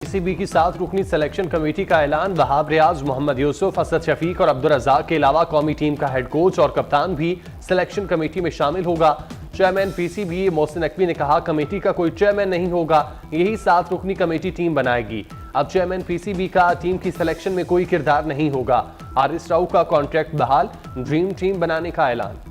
PCB की 7 रुकनी selection committee का ऐलान। वहाब रियाज, मोहम्मद यूसुफ, असद शफीक और अब्दुल रज़ाक के अलावा कौमी टीम का हेड कोच और कप्तान भी सिलेक्शन कमेटी में शामिल होगा। चेयरमैन पीसीबी मोहसिन नकवी ने कहा, कमेटी का कोई चेयरमैन नहीं होगा, यही 7 रुकनी कमेटी टीम बनाएगी। अब चेयरमैन पीसीबी का टीम की सिलेक्शन में कोई किरदार नहीं होगा। हारिस राउ का कॉन्ट्रैक्ट बहाल, ड्रीम टीम बनाने का ऐलान।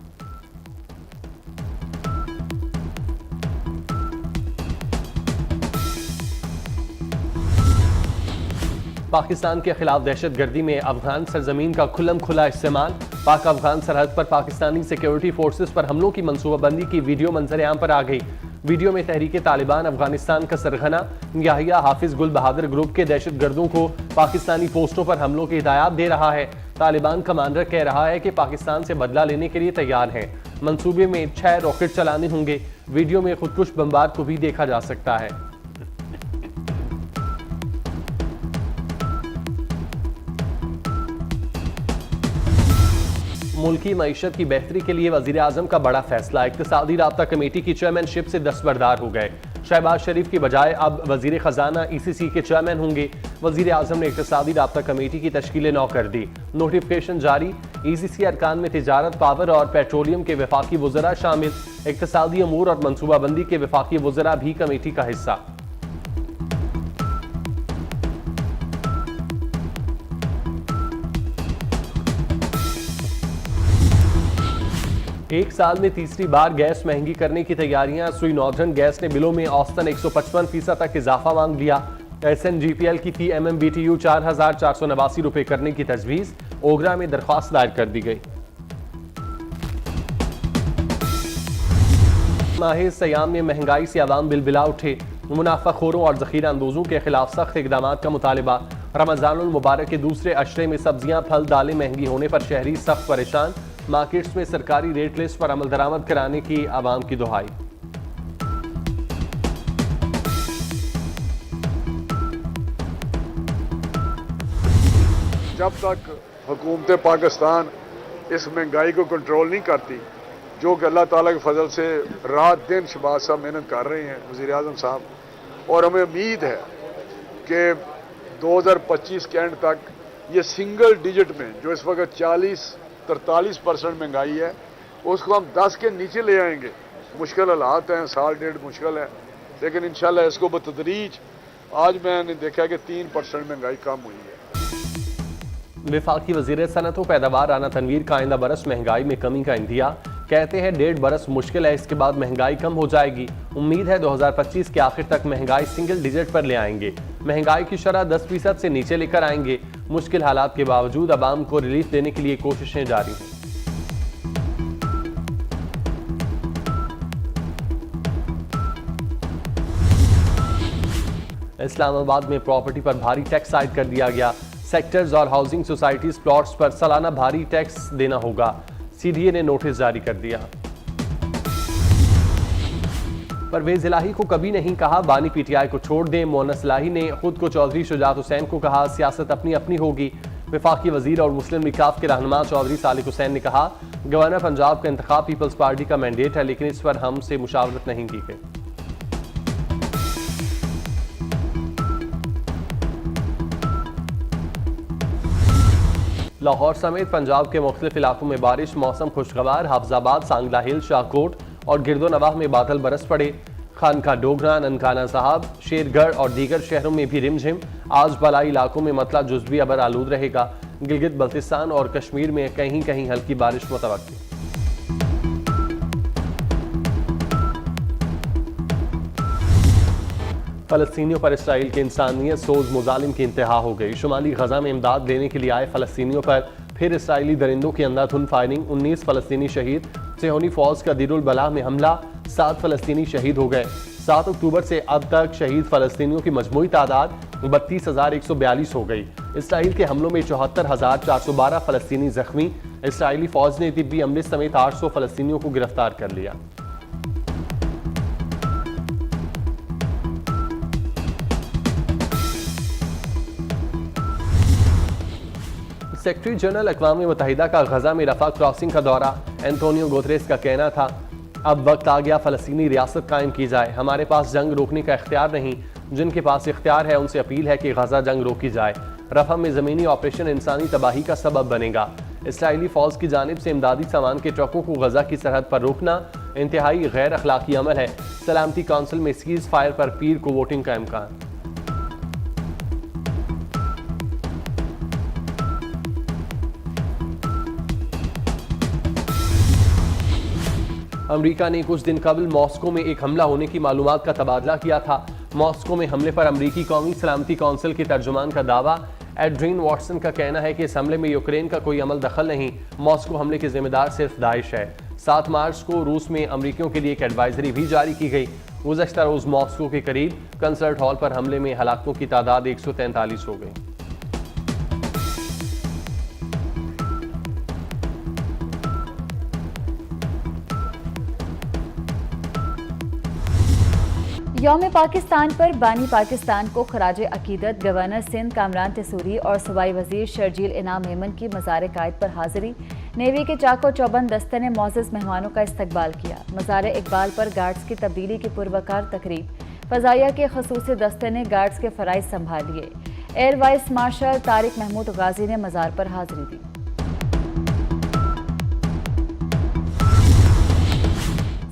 पाकिस्तान के खिलाफ दहशतगर्दी में अफगान सरजमीन का खुल्लम खुला इस्तेमाल। पाक अफगान सरहद पर पाकिस्तानी सिक्योरिटी फोर्सेस पर हमलों की मंसूबाबंदी की वीडियो मंजर-ए-आम पर आ गई। वीडियो में तहरीके तालिबान अफगानिस्तान का सरगना याहिया हाफिज गुल बहादुर ग्रुप के दहशतगर्दों को पाकिस्तानी पोस्टों पर हमलों की हिदायत दे रहा है। तालिबान कमांडर कह रहा है कि पाकिस्तान से बदला लेने के लिए तैयार है। मंसूबे में 6 रॉकेट चलाने होंगे। वीडियो में खुदकुश बमबार को भी देखा जा सकता है। मुल्की मईशत की बेहतरी के लिए वजीर आजम का बड़ा फैसला। इक्तिसादी राब्ता कमेटी की चेयरमैनशिप से दस्तबरदार हो गए। शहबाज शरीफ की बजाय अब वजीर खजाना ईसीसी के चेयरमैन होंगे। वजीर आजम ने इक्तिसादी राब्ता कमेटी की तश्कील नौ कर दी। नोटिफिकेशन जारी। ईसीसी अरकान में तिजारत, पावर और पेट्रोलियम के वफाकी वज़रा शामिल। इक्तिसादी अमूर और मनसूबाबंदी के वफाकी वज़रा भी कमेटी का हिस्सा। एक साल में तीसरी बार गैस महंगी करने की तैयारियां। सुई नॉर्दर्न गैस ने बिलों में औसतन 155% तक इजाफा मांग लिया। SNGPL की फी MMBTU 4,489 रुपए करने की तजवीज। ओगरा में दरख्वास्त दायर कर दी गई। माह सयाम में महंगाई से अवाम बिलबिला उठे। मुनाफाखोरों और जखीरा अंदोजों के खिलाफ सख्त इकदाम का मुतालबा। रमजानुल मुबारक के दूसरे अशरे में सब्जियां, फल, दालें महंगी होने पर शहरी सख्त परेशान। मार्केट्स में सरकारी रेट लिस्ट पर अमल दरामद कराने की आवाम की दुहाई। जब तक हुकूमत पाकिस्तान इस महंगाई को कंट्रोल नहीं करती, जो कि अल्लाह ताला के फजल से रात दिन शहबाज साहब मेहनत कर रहे हैं, वज़ीर आज़म साहब, और हमें उम्मीद है कि 2025 के एंड तक ये सिंगल डिजिट में, जो इस वक्त 43% महंगाई है, उसको हम 10 के नीचे ले आएंगे। मुश्किल हालात हैं, साल डेढ़ मुश्किल है, लेकिन इंशाल्लाह इसको बतदरीज, आज मैंने देखा कि 3% महंगाई कम हुई है। वफाकी वज़ीर सनत व पैदावार राना तनवीर का आइंदा बरस महंगाई में कमी का इंदिया। कहते हैं 1.5 बरस मुश्किल है, इसके बाद महंगाई कम हो जाएगी। उम्मीद है 2025 के आखिर तक महंगाई सिंगल डिजिट पर ले आएंगे। महंगाई की शरह 10% से नीचे लेकर आएंगे। मुश्किल हालात के बावजूद अवाम को रिलीफ देने के लिए कोशिशें जारी हैं। इस्लामाबाद में प्रॉपर्टी पर भारी टैक्स आयद कर दिया गया। सेक्टर्स और हाउसिंग सोसाइटीज प्लॉट्स पर सालाना भारी टैक्स देना होगा। CDA ने नोटिस जारी कर दिया। परवेज इलाही को कभी नहीं कहा बानी PTI को छोड़ दें। मोनस इलाही ने खुद को चौधरी शुजात हुसैन को कहा, सियासत अपनी अपनी होगी। वफाकी वजीर और मुस्लिम विकाफ के रहनुमा चौधरी सालिक हुसैन ने कहा, गवर्नर पंजाब का इंतखाब पीपल्स पार्टी का मैंडेट है, लेकिन इस पर हमसे मुशावरत नहीं की गई। लाहौर समेत पंजाब के मुख्तलिफ इलाकों में बारिश, मौसम खुशगवार। हाफजाबाद, सांगला हिल, शाहकोट और गिरदोनवाह में बादल बरस पड़े। खानका डोगरा, ननकाना साहब, शेरगढ़ और दीगर शहरों में भी रिमझिम। आज बलाई इलाकों में मतला जुज़वी अबर आलूद रहेगा। गिलगित बल्तिस्तान और कश्मीर में कहीं कहीं हल्की बारिश मुतवक्की। फ़लस्तीनियों पर इसराइल के इंसानियत सोज मुजालिम की इंतहा हो गई। शुमाली गजा में इमदाद देने के लिए आए फ़लस्तीनियों पर फिर इसराइली दरिंदों की अंधाधुंध फायरिंग। 19 फ़लस्तीनी शहीद। सेहोनी फौज का दीरुल बलाह में हमला, 7 फ़लस्तीनी शहीद हो गए। 7 अक्टूबर से अब तक शहीद फ़लस्तीनियों की मजमूई तादाद 32,142 हो गई। इसराइल के हमलों में 74,412 फ़लस्तीनी जख्मी। इसराइली फौज ने तिब्बी अमले समेत 800 फ़लस्तीनियों को गिरफ्तार कर लिया। सेक्रेटरी जनरल अक़वाम मुत्तहिदा का गजा में रफा क्रॉसिंग का दौरा। एंटोनियो गुतेरेस का कहना था, अब वक्त आ गया फ़लस्तीनी रियासत कायम की जाए, हमारे पास जंग रोकने का इख्तियार नहीं, जिनके पास इख्तियार है उनसे अपील है कि गजा जंग रोकी जाए। रफा में ज़मीनी ऑपरेशन इंसानी तबाही का सबब बनेगा। इसराइली फौज की जानिब से इमदादी सामान के ट्रकों को गजा की सरहद पर रोकना इंतहाई गैर अखलाकी अमल है। सलामती काउंसिल में सीज फायर पर पीर को वोटिंग का इम्कान। अमेरिका ने कुछ दिन कबल मॉस्को में एक हमला होने की मालूमात का तबादला किया था। मॉस्को में हमले पर अमेरिकी कौमी सलामती काउंसिल के तर्जुमान का दावा। एड्रीन वॉटसन का कहना है कि इस हमले में यूक्रेन का कोई अमल दखल नहीं, मॉस्को हमले के जिम्मेदार सिर्फ दाइश है। 7 मार्च को रूस में अमरीकियों के लिए एक एडवाइजरी भी जारी की गई। गुज़श्ता रोज मॉस्को के करीब कंसर्ट हॉल पर हमले में हलाकों की तादाद 143 हो गई। यौम पाकिस्तान पर बानी पाकिस्तान को खराज अकीदत गवर्नर सिंध कामरान तसूरी और सूबाई वजीर शर्जील इनाम मेमन की मज़ार कायद पर हाजिरी। नेवी के चाको चौबंद दस्ते ने मोअज़्ज़ज़ मेहमानों का इस्तकबाल किया। मज़ार इकबाल पर गार्ड्स की तब्दीली की पुरवकार तकरीब। फ़ज़ाइया के खसूसी दस्ते ने गार्ड्स के फ़राइज़ संभाल लिए। Air vice marshal Tariq Mahmood Ghazi ने मज़ार पर हाजिरी दी।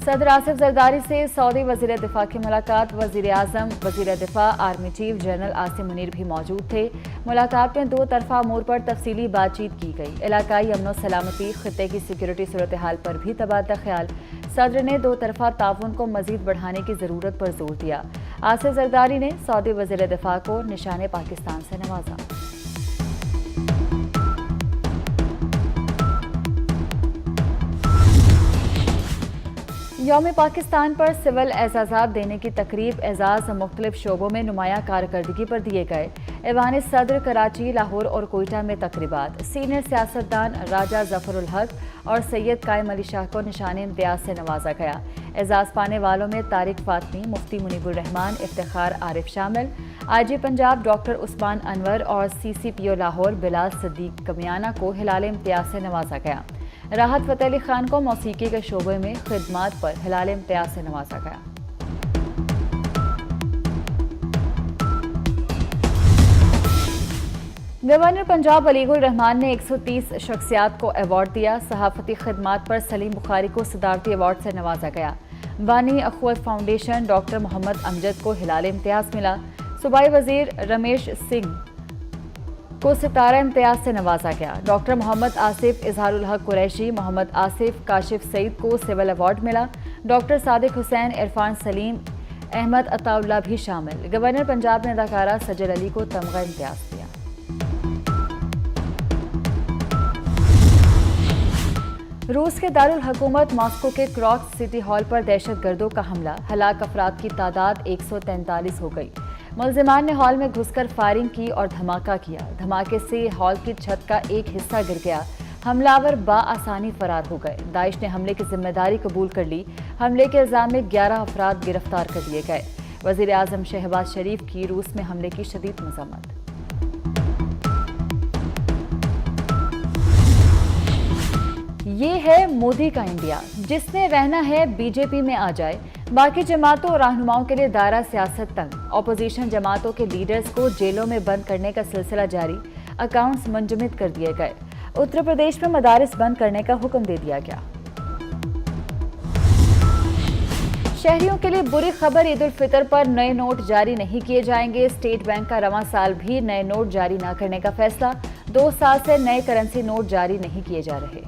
सदर आसिफ जरदारी से सऊदी वज़ीर दिफा की मुलाकात। वज़ीर आज़म, वज़ीर दिफा, army chief general Asim Munir भी मौजूद थे। मुलाकात में 2 तरफ़ा अमूर पर तफसीली बातचीत की गई। इलाकाई अमन सलामती, खित्ते की सिक्योरिटी सूरत हाल पर भी तबादला ख्याल। सदर ने 2 तरफ़ा ताउन को मज़ीद बढ़ाने की ज़रूरत पर जोर दिया। आसिफ जरदारी ने सऊदी वज़ीर दिफा को निशान पाकिस्तान से नवाजा। यौम पाकिस्तान पर सिविल एजाज़ात देने की तकरीब एजाज़ मुख्तलिफ शोबों में नुमाया कारकर्दगी पर दिए गए। ऐवान सदर कराची, लाहौर और कोयटा में तकरीबात। सीनियर सियासतदान राजा जफरुल हक और सैयद कायम अली शाह को निशान इम्तियाज से नवाजा गया। एजाज़ पाने वालों में तारिक फातमी, मुफ्ती मुनीबुर रहमान, इफ्तिखार आरिफ शामिल। IG पंजाब डॉक्टर उस्मान अनवर और CCPO लाहौर बिलाल सिद्दीक कमियाना को हिलाल इम्तियाज से नवाजा गया। राहत फ़तेह अली खान को मौसीकी के शोबे में खिदमात पर हिलाल इम्तियाज से नवाजा गया। गवर्नर पंजाब वलीगुल रहमान ने 130 शख्सियात को अवार्ड दिया। सहाफ़ती खिदमात पर सलीम बुखारी को सदारती अवार्ड से नवाजा गया। बानी अखवत फाउंडेशन डॉक्टर मोहम्मद अमजद को हिलाल इम्तियाज मिला। सूबाई वजीर रमेश सिंह को सितारा इम्तियाज से नवाजा गया। डॉक्टर मोहम्मद आसिफ, इजहारुल हक कुरैशी, मोहम्मद आसिफ, काशिफ सईद को सिविल अवार्ड मिला। डॉक्टर सादिक हुसैन, इरफान सलीम, अहमद अताउल्ला भी शामिल। गवर्नर पंजाब ने अदाकारा सजल अली को तमगा इम्तियाज दिया। रूस के दारुल हुकूमत मॉस्को के क्रॉक्स सिटी हॉल पर दहशतगर्दों का हमला। हलाक अफराद की तादाद 143 हो गई। मुलजिमान ने हॉल में घुसकर फायरिंग की और धमाका किया। धमाके से हॉल की छत का एक हिस्सा गिर गया। हमलावर बाआसानी फरार हो गए। दाइश ने हमले की जिम्मेदारी कबूल कर ली। हमले के इल्जाम में 11 अफराद गिरफ्तार कर लिए गए। वज़ीर आज़म शहबाज शरीफ की रूस में हमले की शदीद मज़म्मत। ये है मोदी का इंडिया। जिसने रहना है बीजेपी में आ जाए। बाकी जमातों और रहनुमाओं के लिए दायरा सियासत तंग। ऑपोजिशन जमातों के लीडर्स को जेलों में बंद करने का सिलसिला जारी। अकाउंट्स मुंजमद कर दिए गए। उत्तर प्रदेश में मदारिस बंद करने का हुक्म दे दिया गया। शहरियों के लिए बुरी खबर, ईद उल फितर पर नए नोट जारी नहीं किए जाएंगे। स्टेट बैंक का रवां साल भी नए नोट जारी न करने का फैसला। 2 साल से नए करेंसी नोट जारी नहीं किए जा रहे।